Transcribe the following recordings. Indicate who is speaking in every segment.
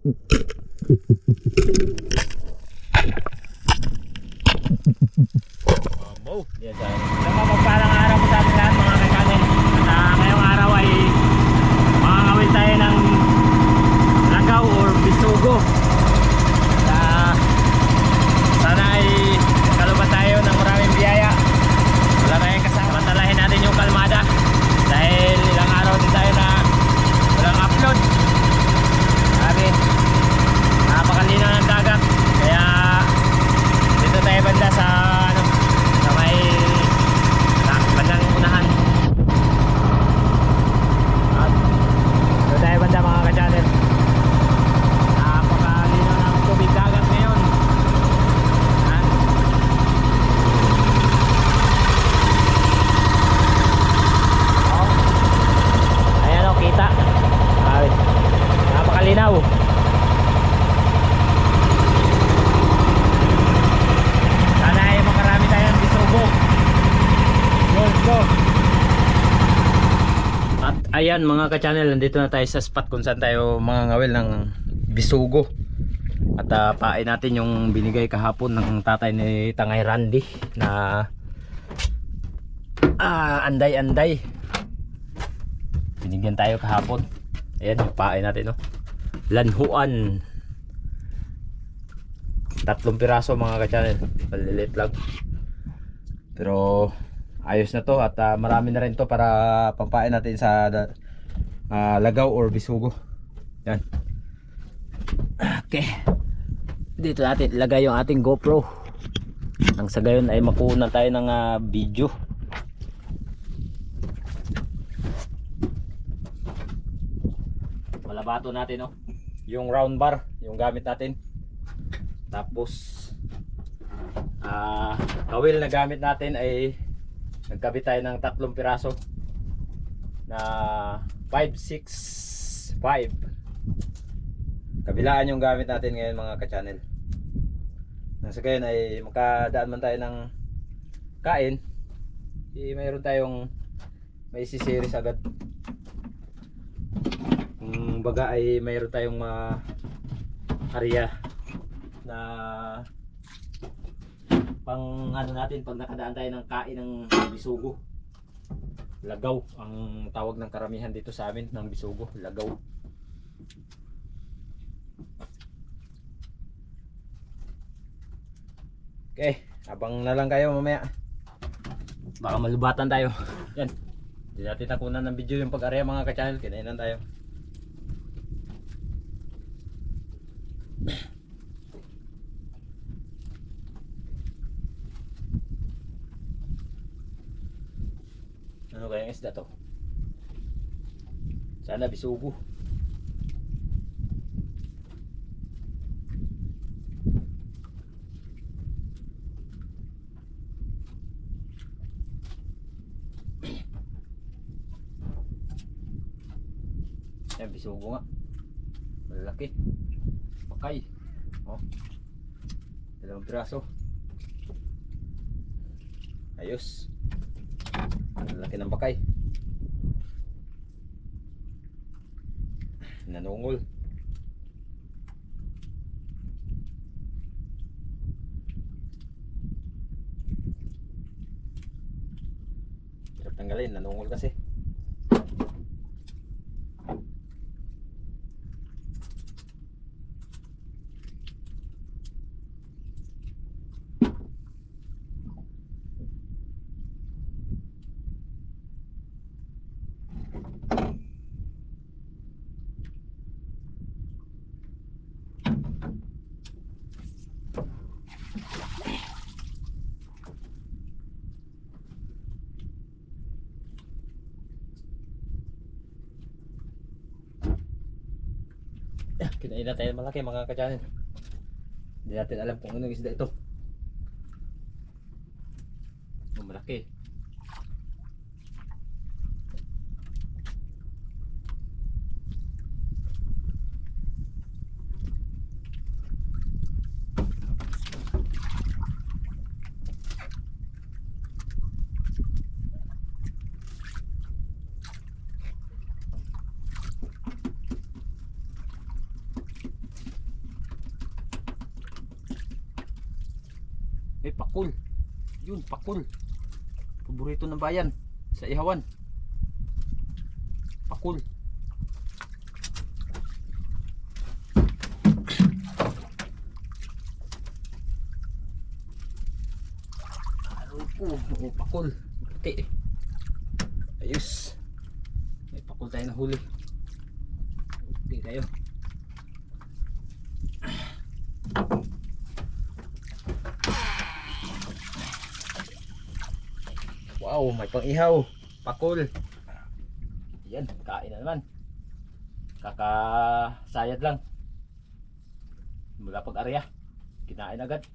Speaker 1: Yes, mapagpalang araw po sa ating lahat mga kakanin. At ngayong araw ay makakawin tayo ng lagaw or bisugo. At sana ay kalubat tayo ng maraming biyaya. Wala tayong kasama. Samantalahin natin yung kalmada dahil ilang araw din tayo na walang upload. Sabi, napakalinaw ng dagat. Kaya dito tayo banda sa may bandang unahan. At dito tayo banda mga ka-channel. Napakalinaw ng tubig dagat ngayon. Yan. Ayan o, kita. Ay, napakalinaw. Sana ay makarami tayong bisugo. Let's go. At ayan mga ka-channel, nandito na tayo sa spot kung saan tayo mga ngawil ng bisugo. At pain natin yung binigay kahapon ng tatay ni Tangay Randy na anday-anday. Binigyan tayo kahapon. Ayan yung pain natin, no? Lanhuan. 3 piraso mga ka-channel. Maliliit lang. Pero ayos na to at marami na rin to para pampain natin sa lagaw or bisugo. Yan. Okay. Dito natin ilagay yung ating GoPro. Nang sa gayon ay makuha tayo ng video. Malabato natin, no? Yung round bar, yung gamit natin. Tapos kawil na gamit natin ay nagkabit tayo ng 3 piraso na 5, 6, 5. Kabilaan yung gamit natin ngayon mga ka-channel. Nasa gayon ay makadaan man tayo ng kain, mayroon tayong may series agad. Kung baga ay mayroon tayong area na pang ano natin pag nakadaan tayo ng kain ng bisugo. Lagaw ang tawag ng karamihan dito sa amin ng bisugo, lagaw. Okay, abang na lang kayo mamaya. Baka malubatan tayo. Yan. Hindi natin nakunan ng video yung pag-area mga ka-channel, kinainan tayo. Ano kayang isda to? Sana bisugo. Yan, bisugo nga. Malaki. Pakay. Oh. 2 piraso. Ayos. Laki ng bakay. Nanungol. Hirap tanggalin, nanungol kasi. Kinain na tayo malaki mga ka-channel. Hindi natin alam kung anong isda ito. Malaki.
Speaker 2: May pakul. Yun, pakul. Paborito ng bayan sa ihawan. Pakul. Pakul. Puti. Ayos. May pakul tayo na huli. Okay kayo. Wow, may pang-ihaw. Pakul. Yan, kain na naman. Kakasayad lang. Mula pag-arya. Kinain agad.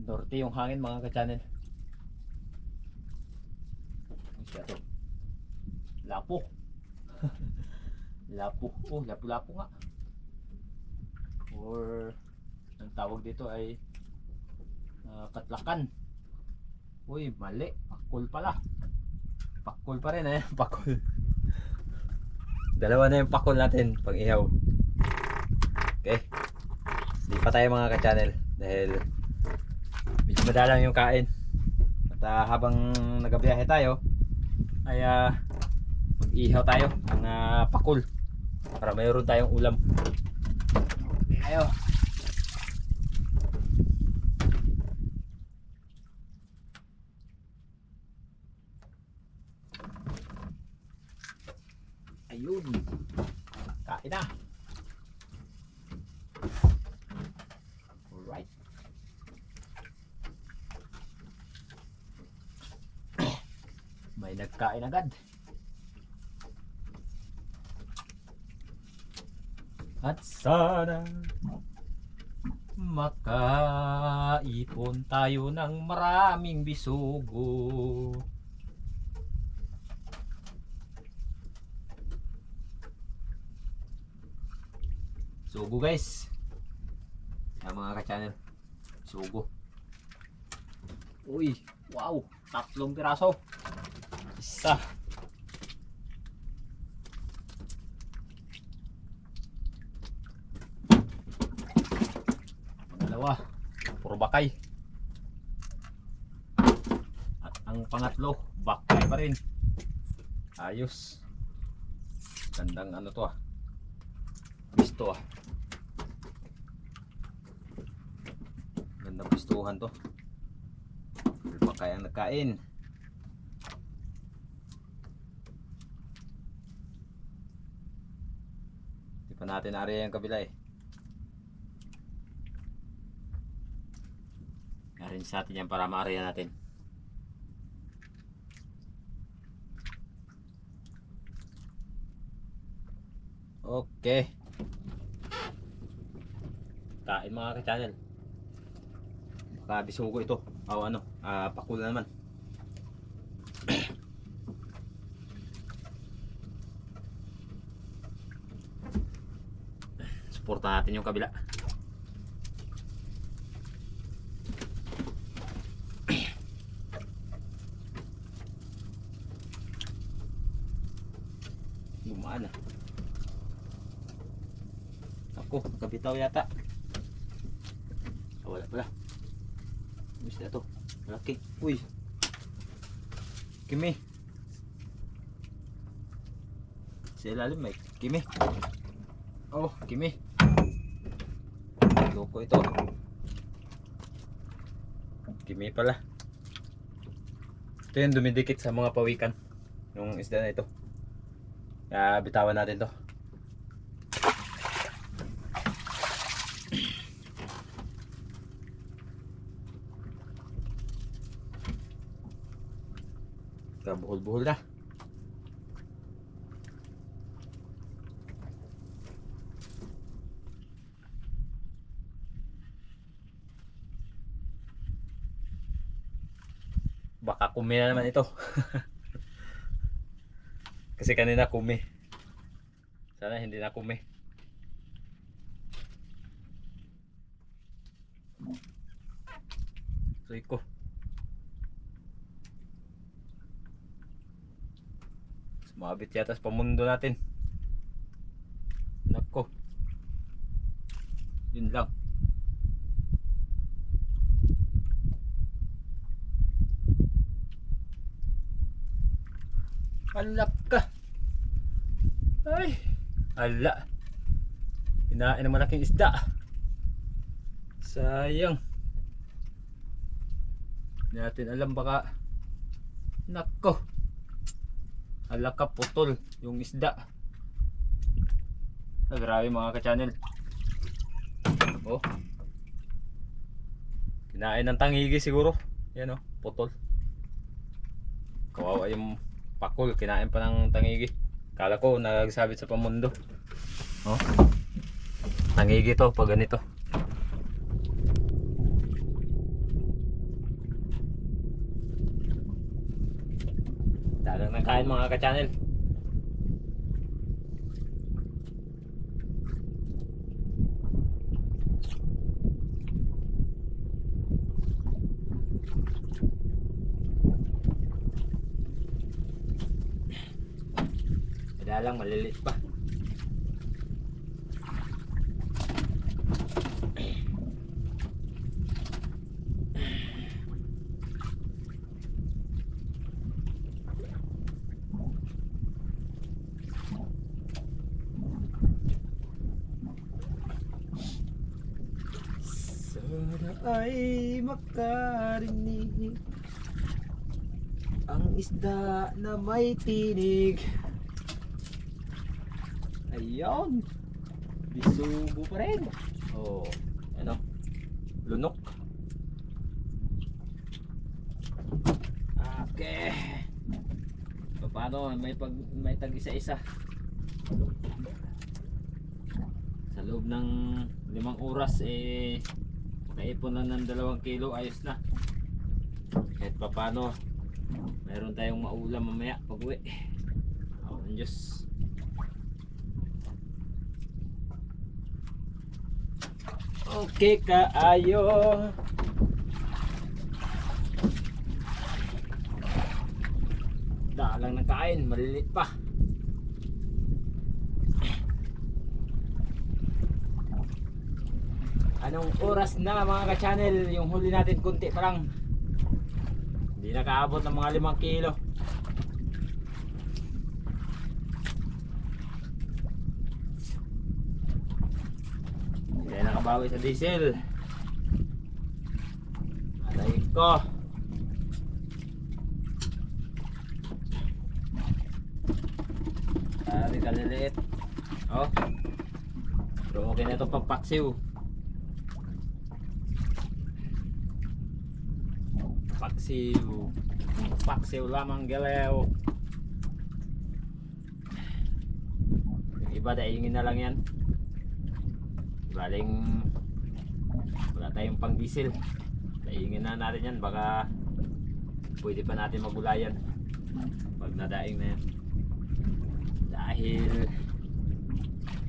Speaker 2: Norte yung hangin mga ka-channel. Ano siya to? Lapo. Lapo. Oh, lapo-lapo nga. Or ang tawag dito ay katlakan. Uy, mali. Pakul pala. Pakul pa rin eh. Pakul. Dalawa na yung pakul natin pag ihaw. Okay. Hindi pa tayo mga ka-channel dahil medyo madalang yung kain. At habang nagabiyahe tayo ay mag-ihaw tayo ng pakul para mayroon tayong ulam. Okay tayo. Ayun. Kain na. Alright. May nagkain agad. At sana makaipon tayo ng maraming bisugo. Sugo guys. Yan mga ka-channel. Sugo. Uy, wow, 3 piraso. Isa. Dalawa. Puro bakay. At ang pangatlo, bakay pa rin. Ayos. Gandang ano to Pisto Gandang pistuhan to. Bakay ang nagkain. Di pa natin area yung kabila eh. Narin sa atin yan para ma-area natin. Okay. Kain mga ka-channel. Baka bisugo ito. O ano, pakul na naman. Suporta natin yung kabila. Gumaan na. Ako, kabitaw yata. Wala pala. Gusto na to. Malaki. Uy. Kimi. Sa ilalim may kimi. Oh, kimi. Loko ito. Kimi pala. Ito yung dumidikit sa mga pawikan. Yung isda na ito. Kaya bitawan natin to. Buhol-buhol na. Baka kumi na naman ito. Kasi kanina kumi. Sana hindi na kumi. Suy ko. Mabit yata sa pamundo natin. Nako. Yun lang. Alak ka. Ay. Ala. Kinain ng malaking isda. Sayang. Hindi natin alam baka. Nako. Ala ka, putol yung isda. Grabe mga ka-channel. Oh. Kinain ng tangigi siguro. Yan oh, putol. Kawawa yung pakul, kinain pa ng tangigi. Kala ko nagsabit sa pamundo. Oh. Tangigi to pag ganito. Dalang ng kain mga ka-channel. Dalang maliliit pa. Sana ay makarinig ang isda na may tinig. Ayun. Bisugo pa rin. Oh, ano? Lunok. Okay. Paano may tag isa-isa. Sa loob ng 5 oras makaipon lang ng 2 kilo, ayos na. Kahit paano mayroon tayong maulam mamaya pag uwi. Oh, Diyos. Okay kaayo. Dalang ng kain, maliliit pa. Anong oras na mga ka-channel? Yung huli natin kunti pa lang. Hindi nakaabot ng mga 5 kilo. Hindi nakabawi sa diesel. Alay ko. Ari kaliliit. Oh. Pero okay na itong pampaksiw. Paksiw lamang galaw. Yung iba daingin na lang yan. Baling wala tayong pang diesel. Daingin na natin yan, baka pwede pa natin magulayan pag nadaing na yan. Dahil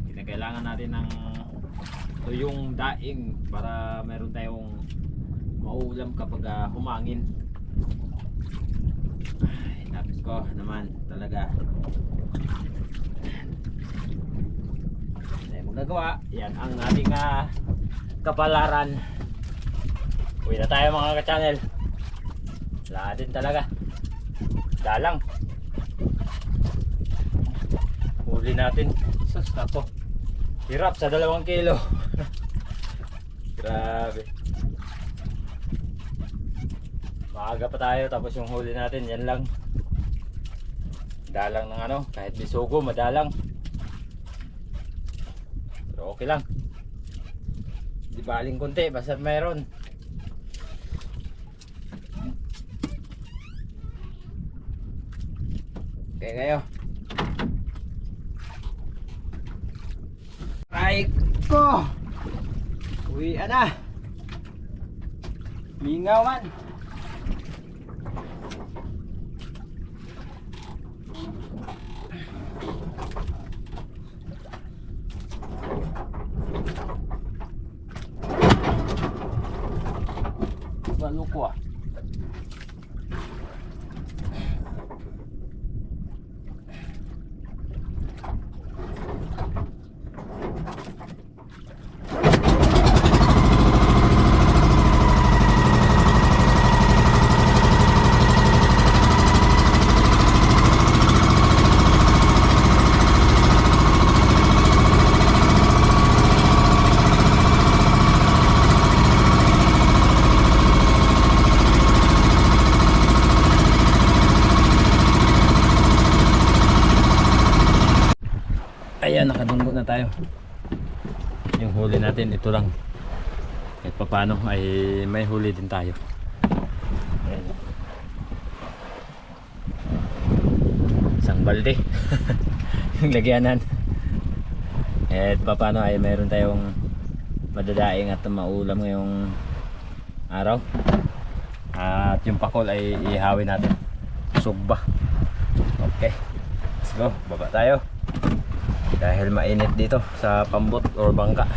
Speaker 2: kinakailangan natin ng tuyong daing para meron tayong maulam kapag humangin. Ay, tapos ko naman talaga. Ay, magagawa. Yan ang ating kapalaran. Uwi na tayo mga ka-channel. Wala din talaga. Dalang. Huli natin. Sus, ako. Hirap sa 2 kilo. Grabe. Maaga pa tayo, tapos yung huli natin yan lang. Dalang ng ano, kahit bisugo madalang. Pero okay lang. Di baling konti basta meron. Okay kayo. Ay ko. Uwi na. Mingaw man. Maluko ah.
Speaker 1: Ayan, nakadunggo na tayo. Yung huli natin, ito lang. Kahit paano ay may huli din tayo. Ayan. Isang balde. Yung lagyanan. Kahit paano ay mayroon tayong madadaing at maulam ngayong araw. At yung pakol ay ihawin natin. Sugba. Okay. Let's go. Baba tayo. Dahil mainit dito sa pambot or bangka.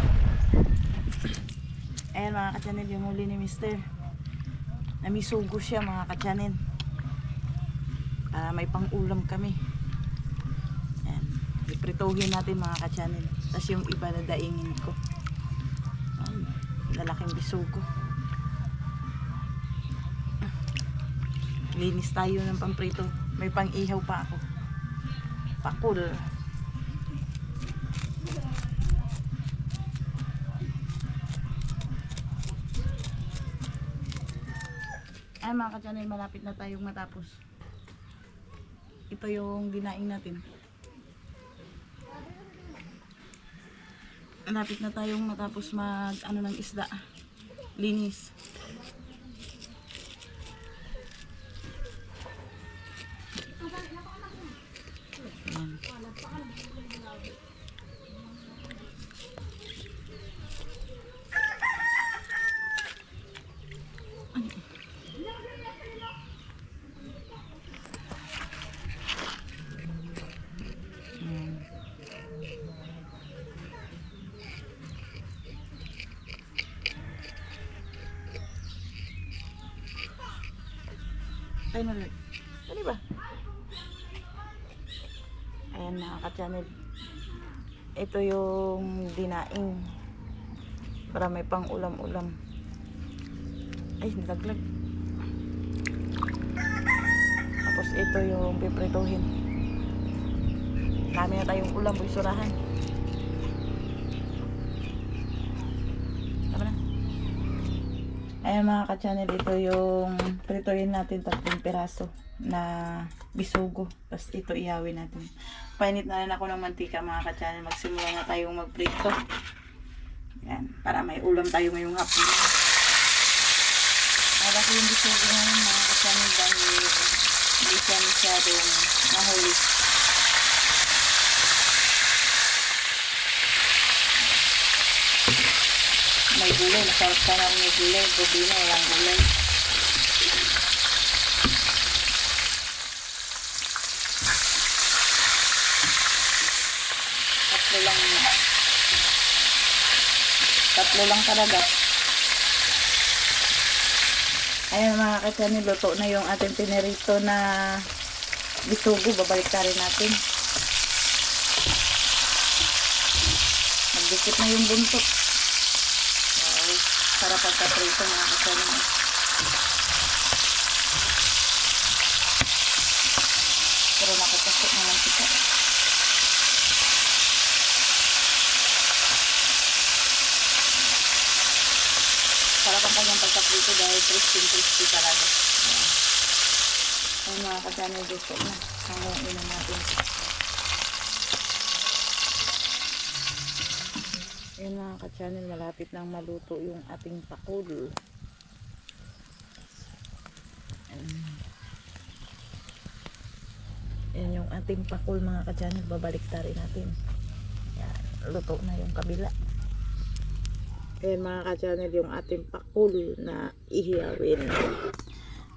Speaker 3: Ayan mga ka-channel, yung huli ni Mister. Namisugo siya mga ka-channel. May pang-ulam kami. Ayan. Iprituhin natin mga ka-channel. Tapos yung iba na daingin ko. Ayan. Lalaking bisugo. Linis tayo ng pamprito. May pang-ihaw pa ako. Pakul. Ay mga ka-channel, malapit na tayong matapos. Ito yung dinaing natin. Malapit na tayong matapos mag ng isda. Linis. Ayan. Ay, nalit. Ano ba? Ayan mga ka-channel. Ito yung dinaing. Para may pang ulam-ulam. Ay, nilaglag. Tapos ito yung piprituhin. Dami na tayong ulam, buysurahan. Tama na. Ayan mga ka-channel, ito yung prituhin natin 3 piraso na bisugo. Tapos ito ihawin natin. Painit na rin ako ng mantika mga ka-channel. Magsimula na tayong magprito. Ayan, para may ulam tayo ngayong hapon. Para ko yung bisugo ngayon mga ka-channel dahil hindi siya masyadong mahuli. May gulay, masarap sana kung may gulay. Problema, walang gulay. Tatlo lang talaga. Ayan mga ka-channel, luto na yung ating pinirito na bisugo. Babalik na rin natin. Magdikit na yung buntot. Para pagkaprito mga ka-channel. Pero nakapasok naman kita. Para pang kanyang pagkaprito dahil crispy talaga. Ayan mga ka-channel, gusto na. Hanguin na natin. Ayan mga ka-channel, malapit nang maluto yung ating pakul. Ayan yung ating pakul mga ka-channel, babalik rin natin. Ayan, luto na yung kabila. Ayan mga ka-channel, yung ating pakul na ihiyawin.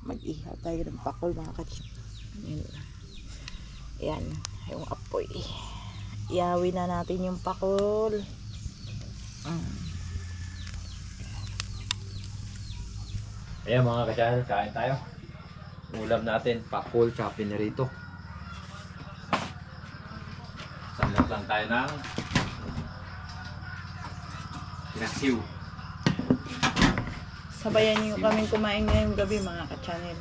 Speaker 3: Mag-ihaw tayo ng pakul mga ka-channel. Ayan, yung apoy. Ihawin na natin yung pakul.
Speaker 2: Ayan mga ka-channel, kain tayo. Ulam natin, pakul tsaka pinirito. Sanlat lang tayo ng pinaksiw.
Speaker 3: Sabayan niyo kaming kumain ngayong gabi mga ka-channel.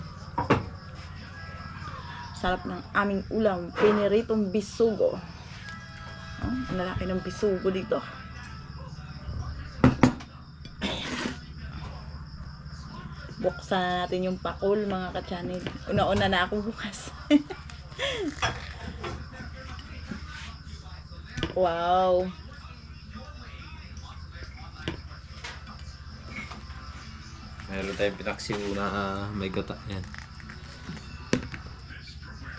Speaker 3: Sarap ng aming ulam, piniritong bisugo. Ang lalaki ng bisugo dito. Buksan na natin yung pakul mga ka-channel. Una-una na ako bukas. Wow.
Speaker 2: Meron tayong pinaksiw na may gata. Yan.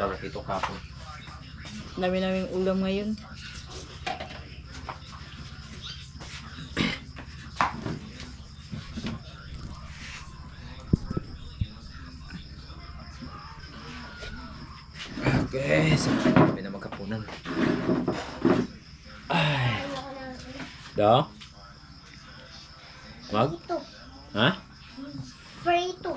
Speaker 2: Talak ito kapon.
Speaker 3: Dami naming ulam ngayon.
Speaker 2: Okay, so kami na magkapunan. Ay. Do? Mag?
Speaker 4: Ito.
Speaker 2: Ha?
Speaker 4: Prito.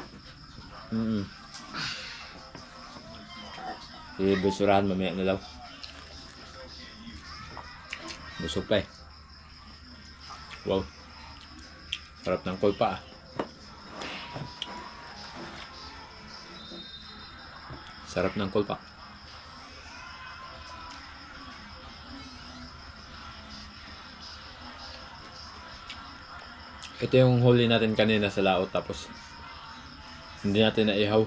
Speaker 2: Ibusurahan mamaya na lang. Busog pa eh. Wow. Sarap ng kulpa ah. Sarap ng kulpa. Ito yung huli natin kanina sa laot tapos hindi natin naihaw.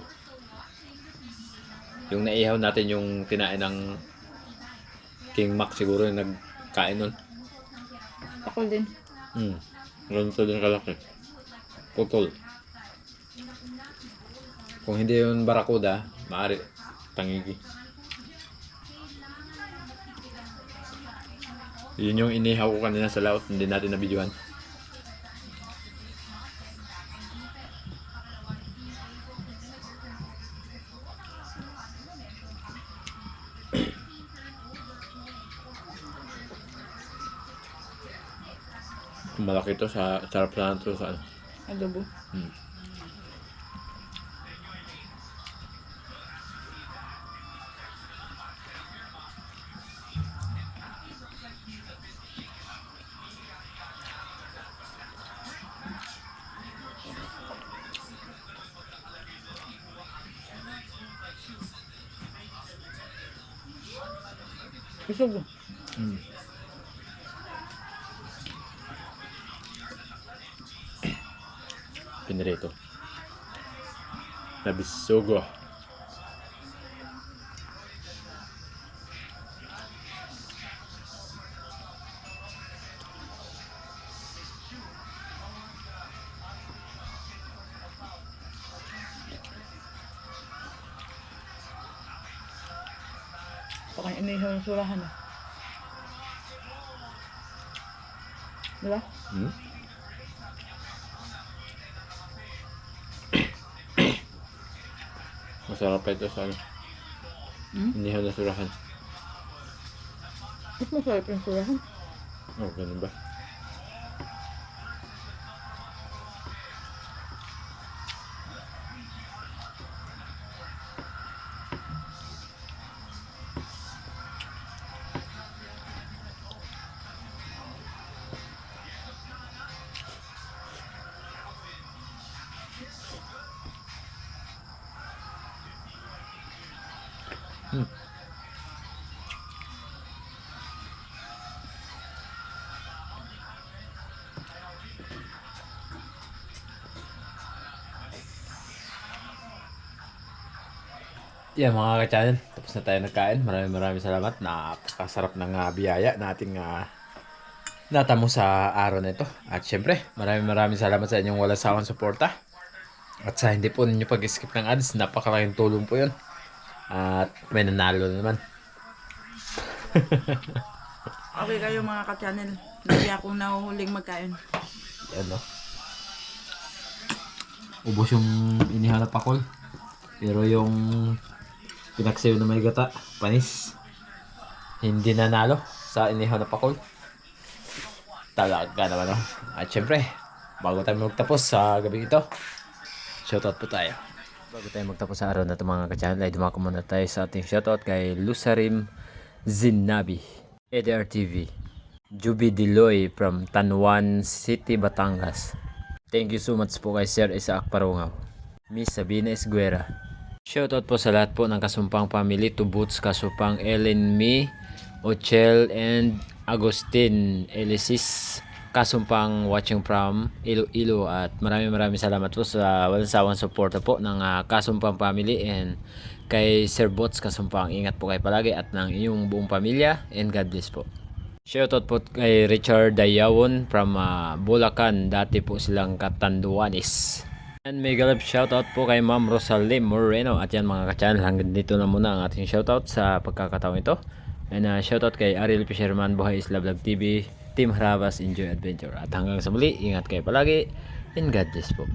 Speaker 2: Yung naihaw natin yung kinain ng King Mac siguro yung nagkain nun.
Speaker 3: Pakul din.
Speaker 2: Ganito din kalaki. Putol. Kung hindi yung barakuda, maaari tangigi. Yun yung inihaw ko kanina sa laot, hindi natin nabidyohan. Malaki to sa sarap sana to sa ano.
Speaker 3: Adobo. Busog.
Speaker 2: Pinirito. Nabisugo.
Speaker 3: Pakang inihaw ng surahan. Diba?
Speaker 2: Masarap pa ito sa ano. Inihaw na surahan.
Speaker 3: Mas masarap yung surahan.
Speaker 2: Oh, ganun ba? Yeah, mga ka-channel, tapos na tayo nagkain. Maraming salamat. Napakasarap ng biyaya na ating natamo sa araw na ito. At syempre, maraming salamat sa inyong walang sawang suporta. At sa hindi po ninyo pag-skip ng ads, napakalaking tulong po yun. At may nanalo na naman.
Speaker 3: Okay kayo mga ka-channel. Hindi ako nahuhuling magkain.
Speaker 2: Yan no. Ubos yung inihanap ako. Pero yung pinaksayo na may gata, panis. Hindi nanalo sa inihanap ako. Talaga naman no. At syempre, bago tayo magtapos sa gabi ito, shoutout po tayo. Bago tayo magtapos sa araw na ito mga ka-channel, ay dumako muna tayo sa ating shoutout kay Lusarim Zinabi, EDR TV, Juby Diloy from Tanwan City, Batangas. Thank you so much po kay Sir Isaac Parungaw, Miss Sabina Esguera. Shoutout po sa lahat po ng Kasumpang family, to Boots Kasumpang, Ellen Me, Ochel, and Agustin Elisis Kasumpang watching from Iloilo. At maraming salamat po sa walang sawang suporta po ng Kasumpang family and kay Sir Bots Kasumpang. Ingat po kayo palagi at ng inyong buong pamilya, and God bless po.
Speaker 1: Shoutout po kay Richard Dayawon from Bulacan. Dati po silang Katanduanes. And mega love shoutout po kay Ma'am Rosalie Moreno. At yan mga ka-channel, hanggang dito na muna ang ating shoutout sa pagkakataon ito. And shoutout kay Ariel Fisherman, Buhay Isla Vlog TV, Team Harabas, Enjoy Adventure. At hanggang sa muli, ingat kayo palagi and God bless po.